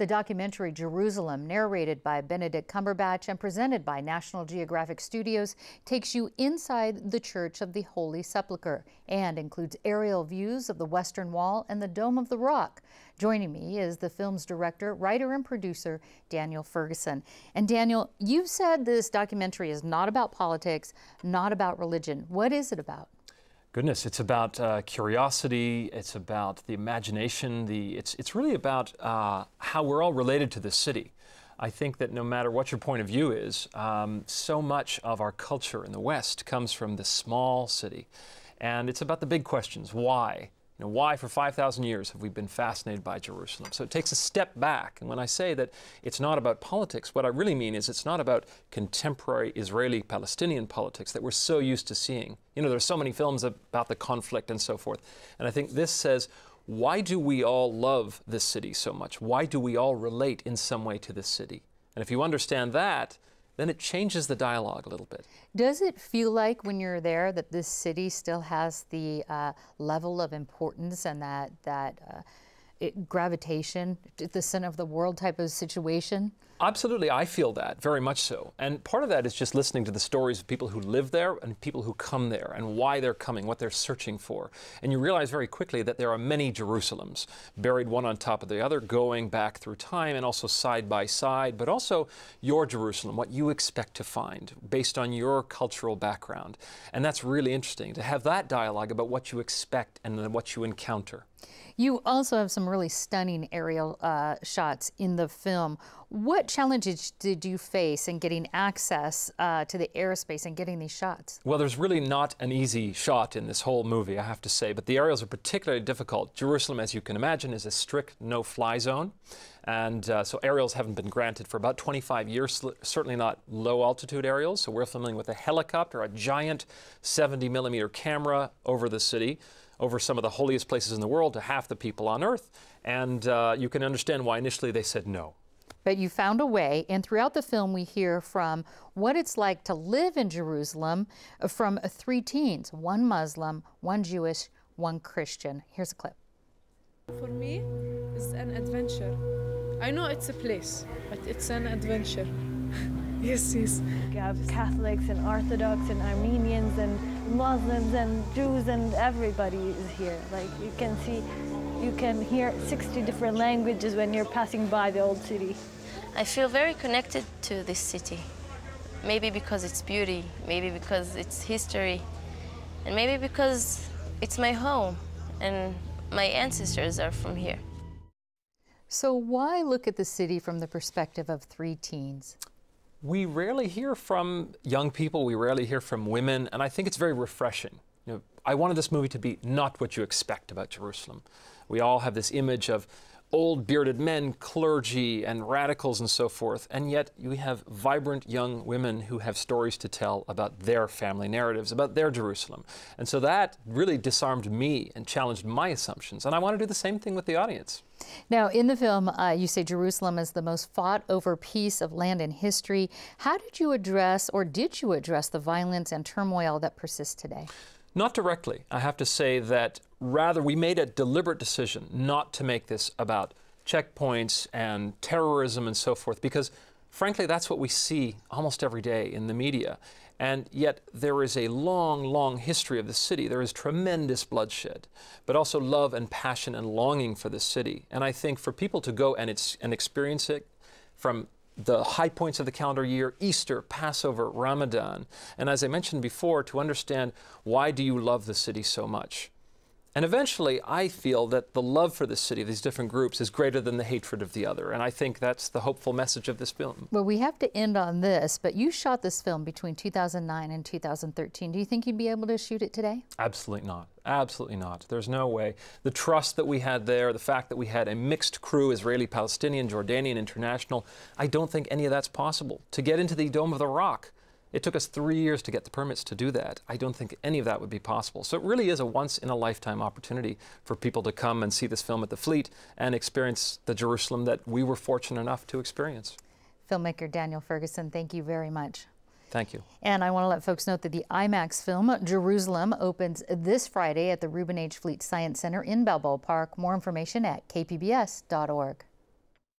The documentary Jerusalem, narrated by Benedict Cumberbatch and presented by National Geographic Studios, takes you inside the Church of the Holy Sepulchre and includes aerial views of the Western Wall and the Dome of the Rock. Joining me is the film's director, writer, and producer, Daniel Ferguson. And Daniel, you've said this documentary is not about politics, not about religion. What is it about? Goodness, it's about curiosity, it's about the imagination, it's really about how we're all related to this city. I think that no matter what your point of view is, so much of our culture in the West comes from this small city. And it's about the big questions. Why? You know, why for 5,000 years have we been fascinated by Jerusalem? So it takes a step back. And when I say that it's not about politics, what I really mean is it's not about contemporary Israeli-Palestinian politics that we're so used to seeing. You know, there's so many films about the conflict and so forth. And I think this says, why do we all love this city so much? Why do we all relate in some way to this city? And if you understand that, then it changes the dialogue a little bit. Does it feel like when you're there that this city still has the level of importance and that gravitation at the center of the world type of situation? Absolutely, I feel that, very much so. And part of that is just listening to the stories of people who live there and people who come there and why they're coming, what they're searching for. And you realize very quickly that there are many Jerusalems, buried one on top of the other, going back through time and also side by side, but also your Jerusalem, what you expect to find based on your cultural background. And that's really interesting, to have that dialogue about what you expect and then what you encounter. You also have some really stunning aerial shots in the film. What challenges did you face in getting access to the airspace and getting these shots? Well, there's really not an easy shot in this whole movie, I have to say, but the aerials are particularly difficult. Jerusalem, as you can imagine, is a strict no-fly zone, and so aerials haven't been granted for about 25 years, certainly not low-altitude aerials, so we're filming with a helicopter, a giant 70-millimeter camera over the city, over some of the holiest places in the world to half the people on Earth, and you can understand why initially they said no. But you found a way, and throughout the film we hear from what it's like to live in Jerusalem from three teens, one Muslim, one Jewish, one Christian. Here's a clip. For me, it's an adventure. I know it's a place, but it's an adventure. Yes, yes. You have Catholics and Orthodox and Armenians and Muslims and Jews, and everybody is here. Like, you can see, you can hear 60 different languages when you're passing by the old city. I feel very connected to this city. Maybe because it's beauty, maybe because it's history, and maybe because it's my home and my ancestors are from here. So why look at the city from the perspective of three teens? We rarely hear from young people, we rarely hear from women, and I think it's very refreshing. You know, I wanted this movie to be not what you expect about Jerusalem. We all have this image of old bearded men, clergy, and radicals and so forth, and yet we have vibrant young women who have stories to tell about their family narratives, about their Jerusalem. And so that really disarmed me and challenged my assumptions, and I want to do the same thing with the audience. Now, in the film, you say Jerusalem is the most fought over piece of land in history. How did you address, or did you address, the violence and turmoil that persists today? Not directly. I have to say that rather we made a deliberate decision not to make this about checkpoints and terrorism and so forth, because frankly that's what we see almost every day in the media. And yet there is a long, long history of the city. There is tremendous bloodshed, but also love and passion and longing for the city. And I think for people to go and experience it from the high points of the calendar year, Easter, Passover, Ramadan, and as I mentioned before, to understand why do you love the city so much. And eventually, I feel that the love for the city, these different groups, is greater than the hatred of the other. And I think that's the hopeful message of this film. Well, we have to end on this, but you shot this film between 2009 and 2013. Do you think you'd be able to shoot it today? Absolutely not. Absolutely not. There's no way. The trust that we had there, the fact that we had a mixed crew, Israeli, Palestinian, Jordanian, international, I don't think any of that's possible. To get into the Dome of the Rock, it took us 3 years to get the permits to do that. I don't think any of that would be possible. So it really is a once-in-a-lifetime opportunity for people to come and see this film at the Fleet and experience the Jerusalem that we were fortunate enough to experience. Filmmaker Daniel Ferguson, thank you very much. Thank you. And I want to let folks know that the IMAX film, Jerusalem, opens this Friday at the Reuben H. Fleet Science Center in Balboa Park. More information at kpbs.org.